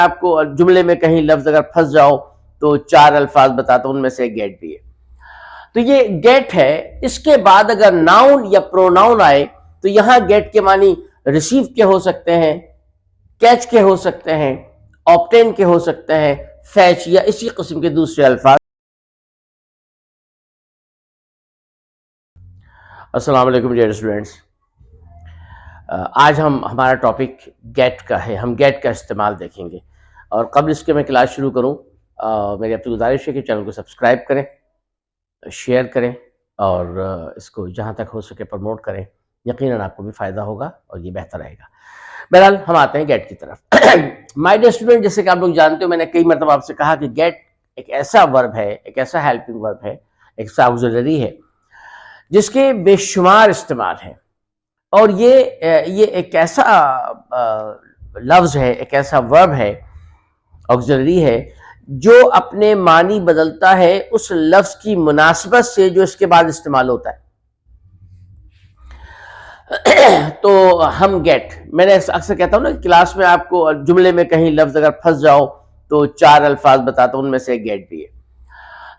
آپ کو جملے میں کہیں لفظ اگر پھنس جاؤ تو 4 الفاظ بتاتا ہوں، ان میں سے ایک گیٹ بھی ہے. تو یہ گیٹ ہے. اس کے بعد اگر ناؤن یا پروناؤن آئے تو یہاں گیٹ کے معنی ریسیو کے ہو سکتے ہیں، کیچ کے ہو سکتے ہیں، آبٹین کے ہو سکتے ہیں، فیچ یا اسی قسم کے دوسرے الفاظ. السلام علیکم ڈیئر اسٹوڈینٹس. آج ہمارا ٹاپک گیٹ کا ہے. ہم گیٹ کا استعمال دیکھیں گے. اور قبل اس کے میں کلاس شروع کروں، میری آپ سے گزارش ہے کہ چینل کو سبسکرائب کریں، شیئر کریں اور اس کو جہاں تک ہو سکے پروموٹ کریں. یقیناً آپ کو بھی فائدہ ہوگا اور یہ بہتر رہے گا. بہرحال ہم آتے ہیں گیٹ کی طرف. مائی ڈیئر اسٹوڈنٹ، جیسے کہ آپ لوگ جانتے ہو، میں نے کئی مرتبہ آپ سے کہا کہ گیٹ ایک ایسا ورب ہے، ایک ایسا ہیلپنگ ورب ہے، ایک ایسا آگزیلری ہے جس کے بے شمار استعمال ہیں. اور یہ ایک ایسا لفظ ہے، ایک ایسا ورب ہے، آگزیلری ہے، جو اپنے معنی بدلتا ہے اس لفظ کی مناسبت سے جو اس کے بعد استعمال ہوتا ہے. تو ہم گیٹ، میں نے اکثر کہتا ہوں نا کلاس میں آپ کو جملے میں کہیں لفظ اگر پھنس جاؤ تو 4 الفاظ بتاتا ہوں، ان میں سے ایک گیٹ بھی ہے.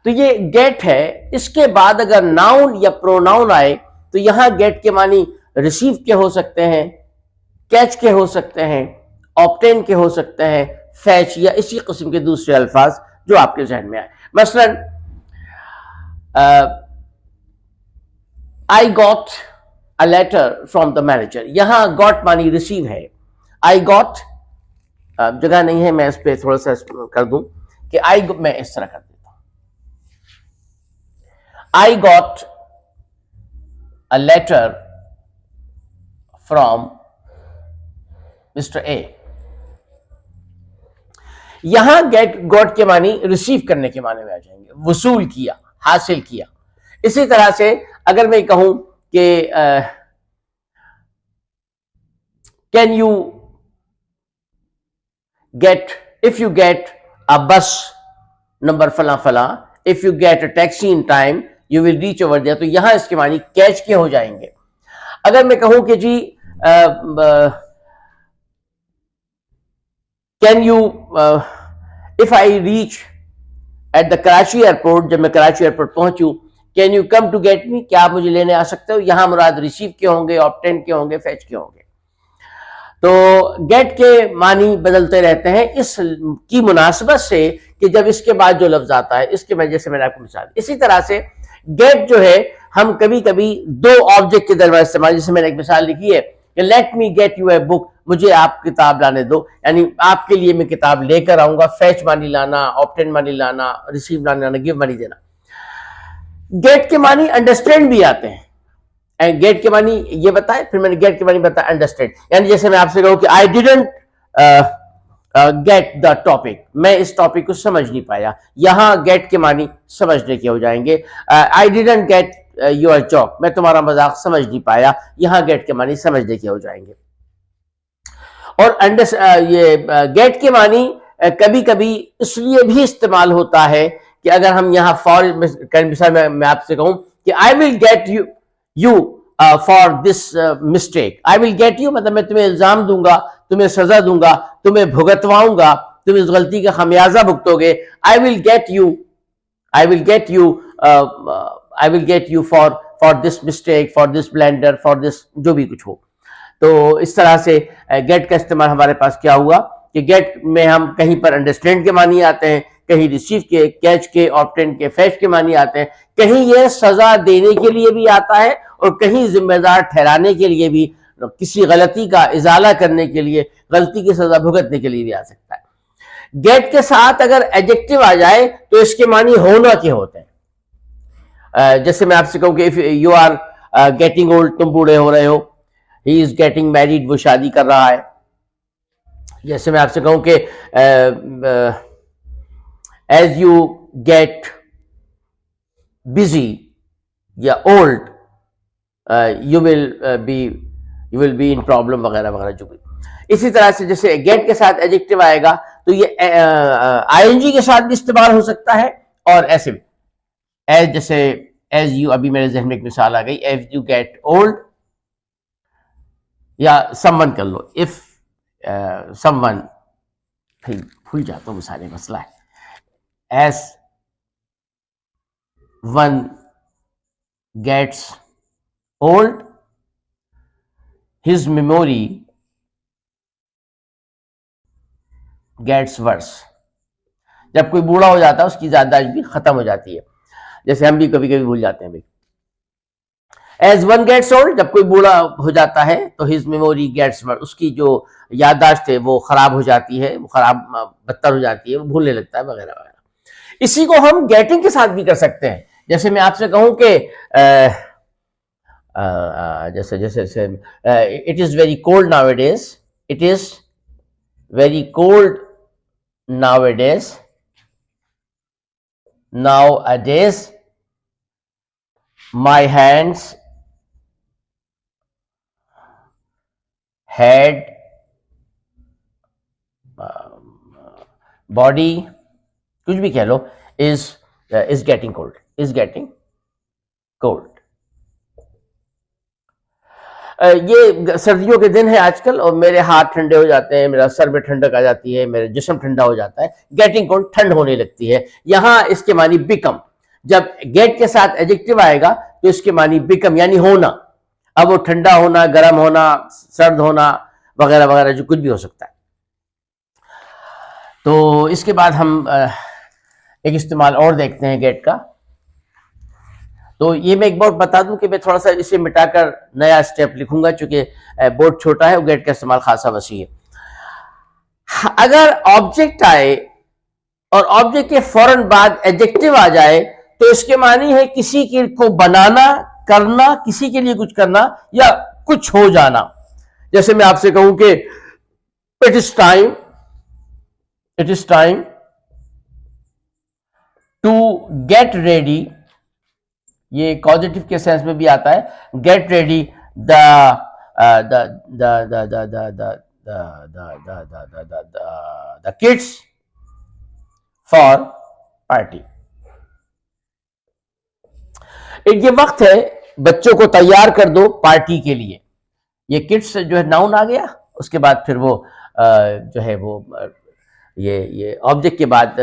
تو یہ گیٹ ہے. اس کے بعد اگر ناؤن یا پروناؤن آئے تو یہاں گیٹ کے معنی ریسیو کے ہو سکتے ہیں، کیچ کے ہو سکتے ہیں، آبٹین کے ہو سکتے ہیں، فیچ یا اسی قسم کے دوسرے الفاظ جو آپ کے ذہن میں آئے. مثلا I got a letter from the manager. یہاں got معنی ریسیو ہے. I got جگہ نہیں ہے، میں اس پہ تھوڑا سا کر دوں کہ میں اس طرح کر دیتا ہوں. I got a letter from Mr. A. یہاں گوٹ کے معنی ریسیو کرنے کے معنی میں آ جائیں گے، وصول کیا، حاصل کیا. اسی طرح سے اگر میں کہوں کہ can you get, if you get a bus number فلاں فلاں، if you get a taxi in time you will reach over there، تو یہاں اس کے معنی کیچ کے ہو جائیں گے. اگر میں کہوں کہ جی can you if I reach at the Karachi airport, جب میں کراچی ایئرپورٹ پہنچوں، can you come to get me, کیا آپ مجھے لینے آ سکتے ہو؟ یہاں مراد ریسیو کے ہوں گے، آبٹین کے ہوں گے، فیچ کے ہوں گے. تو گیٹ کے معنی بدلتے رہتے ہیں اس کی مناسبت سے کہ جب اس کے بعد جو لفظ آتا ہے، اس کے وجہ سے میں نے آپ کو مثال. اسی طرح سے گیٹ جو ہے ہم کبھی کبھی دو آبجیکٹ کے درمیان استعمال، جیسے میں نے ایک مثال لکھی ہے کہ لیٹ می گیٹ یو اے بک، مجھے آپ کتاب لانے دو، یعنی آپ کے لیے میں کتاب لے کر آؤں گا. فیچ معنی لانا، آبٹین معنی لانا، ریسیو معنی لانا، گیو معنی دینا. گیٹ کے معنی انڈرسٹینڈ بھی آتے ہیں. گیٹ کے معنی یہ بتائے، پھر میں نے گیٹ کے معنی بتایا انڈرسٹینڈ. یعنی جیسے میں آپ سے کہوں کہ I didn't get the topic, میں اس ٹاپک کو سمجھ نہیں پایا، یہاں گیٹ کے معنی سمجھنے کے ہو جائیں گے. I didn't get your joke, میں تمہارا مذاق سمجھ نہیں پایا، یہاں گیٹ کے معنی سمجھنے کے ہو جائیں گے. اور یہ گیٹ کے معنی کبھی کبھی اس لیے بھی استعمال ہوتا ہے کہ اگر ہم یہاں فار مثال میں آپ سے کہوں کہ I will get you for this mistake, I will get you مطلب میں تمہیں الزام دوں گا، تمہیں سزا دوں گا، تمہیں بھگتواؤں گا، تم اس غلطی کا خمیازہ بھگتو گے. I will get you, I will get you, I will get you for this mistake, for this blunder, for this جو بھی کچھ ہو. تو اس طرح سے گیٹ کا استعمال ہمارے پاس کیا ہوا کہ گیٹ میں ہم کہیں پر انڈرسٹینڈ کے معنی آتے ہیں، کہیں ریسیو کے، کیچ کے، آبٹین کے، فیچ کے معنی آتے ہیں. کہیں یہ سزا دینے کے لیے بھی آتا ہے اور کہیں ذمہ دار ٹھہرانے کے لیے بھی، کسی غلطی کا ازالہ کرنے کے لیے، غلطی کی سزا بھگتنے کے لیے بھی آ سکتا ہے. گیٹ کے ساتھ اگر ایڈجیکٹو آ جائے تو اس کے معنی ہونا کے ہوتے ہیں. جیسے میں آپ سے کہوں کہ if you are getting old، تم بوڑھے ہو رہے ہو. He is getting married، وہ شادی کر رہا ہے. جیسے میں آپ سے کہوں کہ as you get busy یا old you will be in problem وغیرہ وغیرہ جو بھی. اسی طرح سے جیسے گیٹ کے ساتھ ایڈجیکٹو آئے گا تو یہ آئی این جی کے ساتھ بھی استعمال ہو سکتا ہے اور ایسے بھی. ایز جیسے ایز یو، ابھی میرے ذہن میں ایک مثال آ گئی، ایز یو گیٹ اولڈ، یا سم ون کر لو، اف سم ون پھر بھول جاتا ہوں مثالیں، مسئلہ ہے. As one gets old his memory gets worse. جب کوئی بوڑھا ہو جاتا ہے اس کی یادداشت بھی ختم ہو جاتی ہے، جیسے ہم بھی کبھی کبھی بھول جاتے ہیں بھائی. ایز ون گیٹس اولڈ، جب کوئی بوڑھا ہو جاتا ہے تو ہز میموری گیٹس ورس، اس کی جو یادداشت ہے وہ خراب ہو جاتی ہے، وہ خراب بدتر ہو جاتی ہے، وہ بھولنے لگتا ہے وغیرہ وغیرہ. اسی کو ہم گیٹنگ کے ساتھ بھی کر سکتے ہیں. جیسے میں آپ سے کہوں کہ جیسے جیسے it is very cold nowadays, it is very cold nowadays, nowadays my hands head body, کچھ بھی کہہ لو، is getting cold, is getting cold. یہ سردیوں کے دن ہے آج کل اور میرے ہاتھ ٹھنڈے ہو جاتے ہیں، میرا سر میں ٹھنڈک آ جاتی ہے، میرا جسم ٹھنڈا ہو جاتا ہے. گیٹنگ کولڈ، ٹھنڈ ہونے لگتی ہے. یہاں اس کے معنی بیکم، جب گیٹ کے ساتھ ایڈجیکٹو آئے گا تو اس کے معنی بیکم یعنی ہونا. اب وہ ٹھنڈا ہونا، گرم ہونا، سرد ہونا وغیرہ وغیرہ، جو کچھ بھی ہو سکتا ہے. تو اس کے بعد ہم ایک استعمال اور دیکھتے ہیں گیٹ کا. تو یہ میں ایک بورڈ بتا دوں کہ میں تھوڑا سا اسے مٹا کر نیا اسٹیپ لکھوں گا، چونکہ بورڈ چھوٹا ہے اور گیٹ کا استعمال خاصا وسیع ہے. اگر آبجیکٹ آئے اور آبجیکٹ کے فوراً بعد ایڈجیکٹو آ جائے تو اس کے معنی ہے کسی کو بنانا، کرنا، کسی کے لیے کچھ کرنا یا کچھ ہو جانا. جیسے میں آپ سے کہوں کہ it is time to get ready, یہ کازیٹو کے سینس میں بھی آتا ہے. Get ready the kids for party. یہ وقت ہے بچوں کو تیار کر دو پارٹی کے لیے. یہ کڈس جو ہے ناؤن آ گیا، اس کے بعد پھر وہ جو ہے وہ یہ آبجیکٹ کے بعد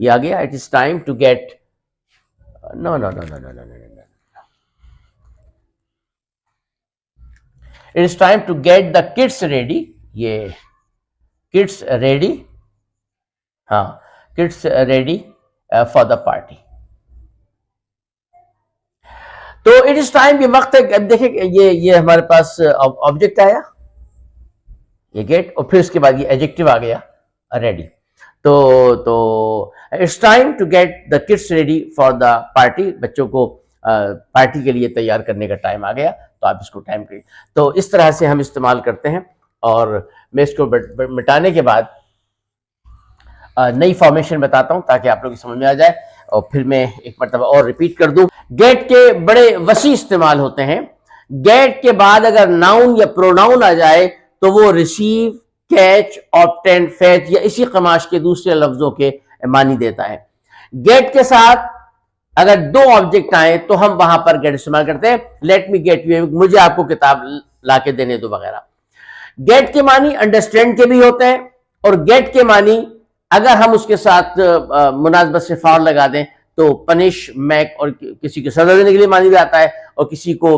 یہ آ گیا. It is time to get, no no no no no no no, it is time to get the kids ready. یہ کڈس ریڈی، ہاں kids ready for the party. تو اٹ از ٹائم، یہ وقت ہے. اب دیکھیں یہ ہمارے پاس آبجیکٹ آیا، یہ گیٹ، اور پھر اس کے بعد یہ ایڈجیکٹو آ گیا ریڈی. تو it's time to get the kids ready for the party, بچوں کو پارٹی کے لیے تیار کرنے کا ٹائم آ گیا. تو آپ اس کو ٹائم کریے. تو اس طرح سے ہم استعمال کرتے ہیں. اور میں اس کو مٹانے کے بعد نئی فارمیشن بتاتا ہوں تاکہ آپ لوگ سمجھ میں آ جائے، اور پھر میں ایک مرتبہ اور ریپیٹ کر دوں. گیٹ کے بڑے وسیع استعمال ہوتے ہیں. گیٹ کے بعد اگر ناؤن یا پروناؤن آ جائے تو وہ ریسیو، کیچ، آبٹین، فیچ یا اسی قماش کے دوسرے لفظوں کے معنی دیتا ہے. گیٹ کے ساتھ اگر دو آبجیکٹ آئیں تو ہم وہاں پر گیٹ استعمال کرتے ہیں. لیٹ می گیٹ یو، مجھے آپ کو کتاب لا کے دینے دو وغیرہ. گیٹ کے معنی انڈرسٹینڈ کے بھی ہوتے ہیں، اور گیٹ کے معنی اگر ہم اس کے ساتھ مناسبت سے فار لگا دیں تو پنش، میک، اور کسی کو سزا دینے کے لیے معنی بھی آتا ہے، اور کسی کو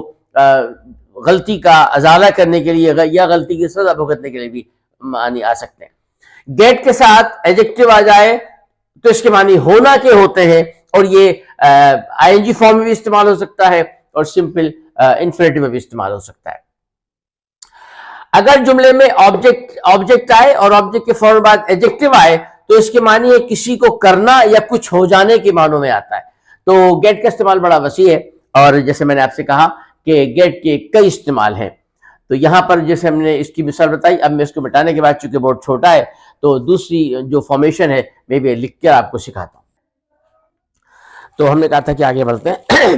غلطی کا ازالہ کرنے کے لیے یا غلطی کی سزا بھگتنے کے لیے بھی معنی آ سکتے ہیں. گیٹ کے ساتھ ایڈجیکٹو آ جائے تو اس کے معنی ہونا کے ہوتے ہیں، اور یہ آئی این جی فارم میں بھی استعمال ہو سکتا ہے اور سمپل انفینیٹو میں بھی استعمال ہو سکتا ہے. اگر جملے میں آبجیکٹ آئے اور آبجیکٹ کے فوراً بعد ایڈجیکٹو آئے تو اس کے معنی ہے کسی کو کرنا یا کچھ ہو جانے کے معنوں میں آتا ہے. تو گیٹ کا استعمال بڑا وسیع ہے، اور جیسے میں نے آپ سے کہا کہ گیٹ کے کئی استعمال ہیں. تو یہاں پر جیسے ہم نے اس کی مثال بتائی، اب میں اس کو مٹانے کے بعد چونکہ بورڈ چھوٹا ہے تو دوسری جو فارمیشن ہے میں بھی لکھ کر آپ کو سکھاتا ہوں. تو ہم نے کہا تھا کہ آگے بڑھتے ہیں.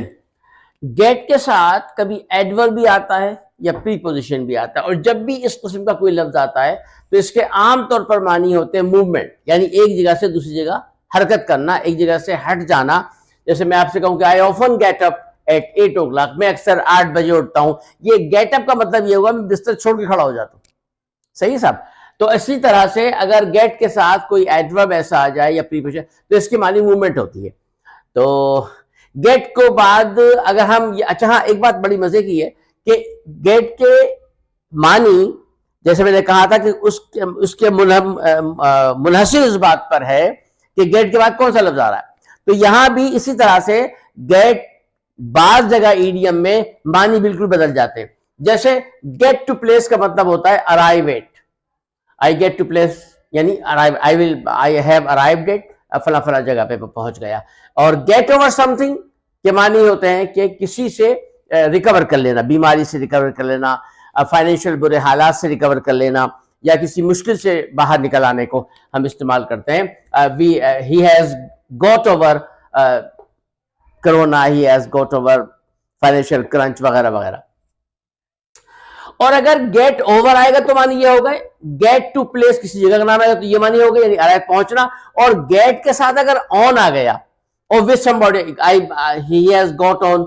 گیٹ کے ساتھ کبھی ایڈورب بھی آتا ہے یا پری پوزیشن بھی آتا ہے، اور جب بھی اس قسم کا کوئی لفظ آتا ہے تو اس کے عام طور پر معنی ہوتے ہیں موومنٹ، یعنی ایک جگہ سے دوسری جگہ حرکت کرنا، ایک جگہ سے ہٹ جانا. جیسے میں آپ سے کہوں کہ I often get up at 8 o'clock، میں اکثر 8 بجے اٹھتا ہوں. یہ گیٹ اپ کا مطلب یہ ہوگا میں بستر چھوڑ کے کھڑا ہو جاتا ہوں. صحیح صاحب. تو اسی طرح سے اگر گیٹ کے ساتھ کوئی ایڈورب ایسا آ جائے یا پریپوزیشن تو اس کی معنی موومنٹ ہوتی ہے. تو گیٹ کو بعد اگر ہم اچھا ہاں ایک بات بڑی مزے کی ہے کہ گیٹ کے معنی جیسے میں نے کہا تھا کہ اس کے منحصر اس بات پر ہے کہ گیٹ کے بعد کون سا لفظ آ رہا ہے. تو یہاں بھی اسی طرح سے گیٹ بعض جگہ ایڈیم میں معنی بالکل بدل جاتے ہیں. جیسے گیٹ ٹو پلیس کا مطلب ہوتا ہے arrive at. I get to place یعنی آئی ہیو ارائیوڈ ایٹ فلاں فلاں جگہ پہ پہنچ گیا. اور گیٹ اوور سم تھنگ کے معنی ہوتے ہیں کہ کسی سے ریکور کر لینا, بیماری سے ریکور کر لینا, فائنینشیل برے حالات سے ریکور کر لینا, یا کسی مشکل سے باہر نکل آنے کو ہم استعمال کرتے ہیں. He has got over corona, he has got over financial crunch وغیرہ وغیرہ. اور اگر گیٹ اوور آئے گا تو معنی یہ ہوگا گیٹ ٹو پلیس, کسی جگہ کا نام آئے گا تو یہ معنی ہوگا یعنی ارائیو پہنچنا. اور گیٹ کے ساتھ اگر آن آ گیا اور with somebody, he has got on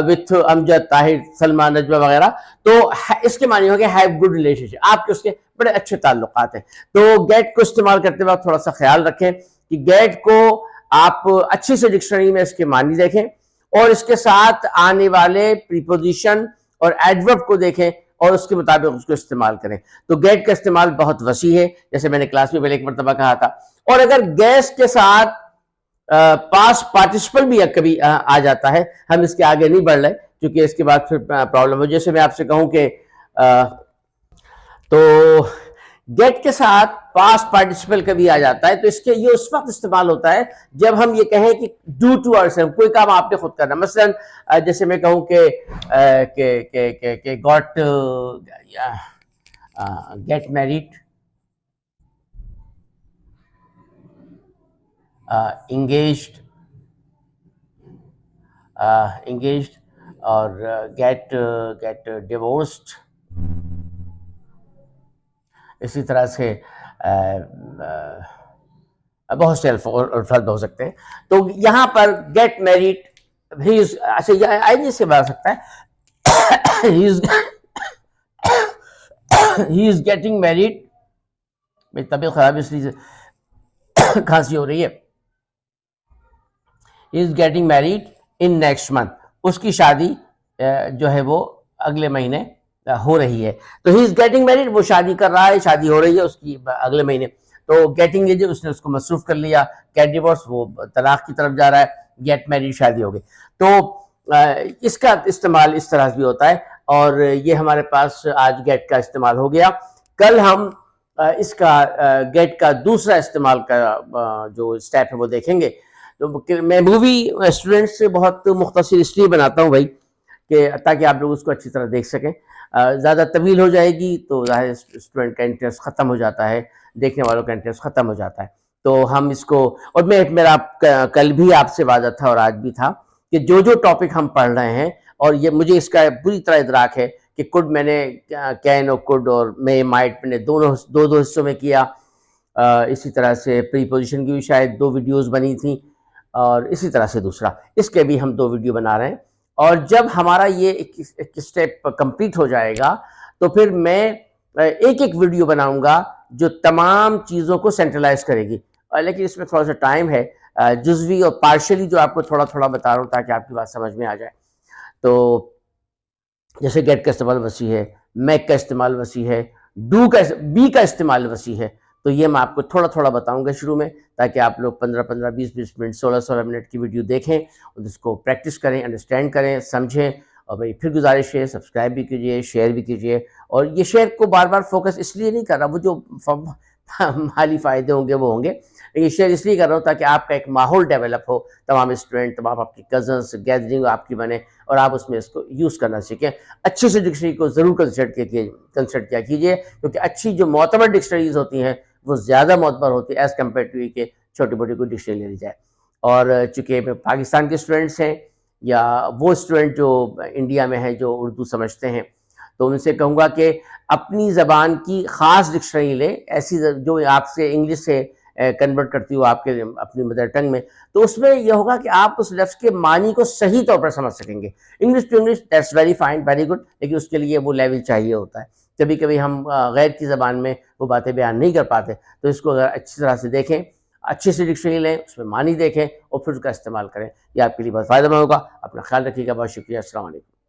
with امجد, طاہر, سلمان, نجوہ وغیرہ, تو اس کے معنی ہوگا have good relationship, آپ کے اس کے بڑے اچھے تعلقات ہیں. تو گیٹ کو استعمال کرتے وقت تھوڑا سا خیال رکھیں کہ گیٹ کو آپ اچھی سے ڈکشنری میں اس کے معنی دیکھیں اور اس کے ساتھ آنے والے پریپوزیشن اور ایڈورب کو دیکھیں اور اس کے مطابق اس کو استعمال کریں. تو گیٹ کا استعمال بہت وسیع ہے, جیسے میں نے کلاس میں پہلے ایک مرتبہ کہا تھا. اور اگر گیس کے ساتھ پاس پارٹیسپل بھی کبھی آ جاتا ہے, ہم اس کے آگے نہیں بڑھ رہے کیونکہ اس کے بعد پھر پرابلم ہو. جیسے میں آپ سے کہوں کہ تو گیٹ کے ساتھ پاس پارٹیسپل کبھی آ جاتا ہے تو اس کے یہ اس وقت استعمال ہوتا ہے جب ہم یہ کہیں کہ ڈو ٹو اور کوئی کام آپ نے خود کرنا. مثلا جیسے میں کہوں کہ گاٹ گیٹ میریڈ, engaged اور get divorced. اسی طرح سے بہت سے الفاظ ہو سکتے ہیں. تو یہاں پر get married اچھا سے بتا سکتا ہے he is getting married. میری طبیعت خراب اس لیے کھانسی ہو رہی ہے. He is getting married in next month. اس کی شادی جو ہے وہ اگلے مہینے ہو رہی ہے. تو he is getting married, وہ شادی کر رہا ہے, شادی ہو رہی ہے اس کی اگلے مہینے. تو getting ہے جو اس نے اس کو مصروف کر لیا. get divorce وہ طلاق کی طرف جا رہا ہے. get married شادی ہو گئی. تو اس کا استعمال اس طرح بھی ہوتا ہے. اور یہ ہمارے پاس آج get کا استعمال ہو گیا. کل ہم اس کا get کا دوسرا استعمال کا جو اسٹیپ ہے وہ دیکھیں گے. تو میں مووی اسٹوڈنٹ سے بہت مختصر اس لیے بناتا ہوں بھائی کہ تاکہ آپ لوگ اس کو اچھی طرح دیکھ سکیں. زیادہ طویل ہو جائے گی تو ظاہر اسٹوڈنٹ کا انٹرسٹ ختم ہو جاتا ہے, دیکھنے والوں کا انٹرسٹ ختم ہو جاتا ہے. تو ہم اس کو, اور میرا کل بھی آپ سے وعدہ تھا اور آج بھی تھا کہ جو ٹاپک ہم پڑھ رہے ہیں, اور یہ مجھے اس کا پوری طرح ادراک ہے کہ کوڈ میں نے کین اور کوڈ اور میں مائٹ میں نے دو حصوں میں کیا. اسی طرح سے پری پوزیشن کی بھی شاید 2 ویڈیوز بنی تھیں, اور اسی طرح سے دوسرا اس کے بھی ہم 2 ویڈیو بنا رہے ہیں. اور جب ہمارا یہ ایک اسٹیپ کمپلیٹ ہو جائے گا تو پھر میں ایک ویڈیو بناؤں گا جو تمام چیزوں کو سینٹرلائز کرے گی. لیکن اس میں تھوڑا سا ٹائم ہے, جزوی اور پارشلی جو آپ کو تھوڑا تھوڑا بتا رہا ہوں تاکہ آپ کی بات سمجھ میں آ جائے. تو جیسے گیٹ کا استعمال وسیع ہے, میک کا استعمال وسیع ہے, بی کا استعمال وسیع ہے. تو یہ میں آپ کو تھوڑا تھوڑا بتاؤں گا شروع میں تاکہ آپ لوگ 15 20 منٹ 16 منٹ کی ویڈیو دیکھیں اور اس کو پریکٹس کریں, انڈرسٹینڈ کریں, سمجھیں. اور بھائی پھر گزارش ہے سبسکرائب بھی کیجئے, شیئر بھی کیجئے. اور یہ شیئر کو بار بار فوکس اس لیے نہیں کر رہا, وہ جو مالی فائدے ہوں گے وہ ہوں گے, یہ شیئر اس لیے کر رہا ہوں تاکہ آپ کا ایک ماحول ڈیولپ ہو, تمام اسٹوڈنٹ, تمام آپ کی کزنس, گیدرنگ آپ کی بنے اور آپ اس میں اس کو یوز کرنا سیکھیں. اچھے سے ڈکشنری کو ضرور کنسلٹ کیا کیجئے, کیونکہ اچھی جو معتبر ڈکشنریز ہوتی ہیں وہ زیادہ معتبر ہوتی ہے ایز کمپیئر ٹو کہ چھوٹی موٹی کوئی ڈکشنری لے لی جائے. اور چونکہ پاکستان کے اسٹوڈنٹس ہیں یا وہ اسٹوڈنٹ جو انڈیا میں ہیں جو اردو سمجھتے ہیں, تو ان سے کہوں گا کہ اپنی زبان کی خاص ڈکشنری لیں, ایسی جو آپ سے انگلش سے کنورٹ کرتی ہو آپ کے اپنی مدر ٹنگ میں. تو اس میں یہ ہوگا کہ آپ اس لفظ کے معنی کو صحیح طور پر سمجھ سکیں گے. English to English that's very fine, very good, لیکن اس کے لیے وہ لیول چاہیے ہوتا ہے. کبھی کبھی ہم غیر کی زبان میں وہ باتیں بیان نہیں کر پاتے، تو اس کو اگر اچھی طرح سے دیکھیں، اچھے سے ڈکشنری لیں، اس میں معنی دیکھیں اور پھر اس کا استعمال کریں، یہ آپ کے لیے بہت فائدہ مند ہوگا۔ اپنا خیال رکھیے گا، بہت شکریہ، السلام علیکم۔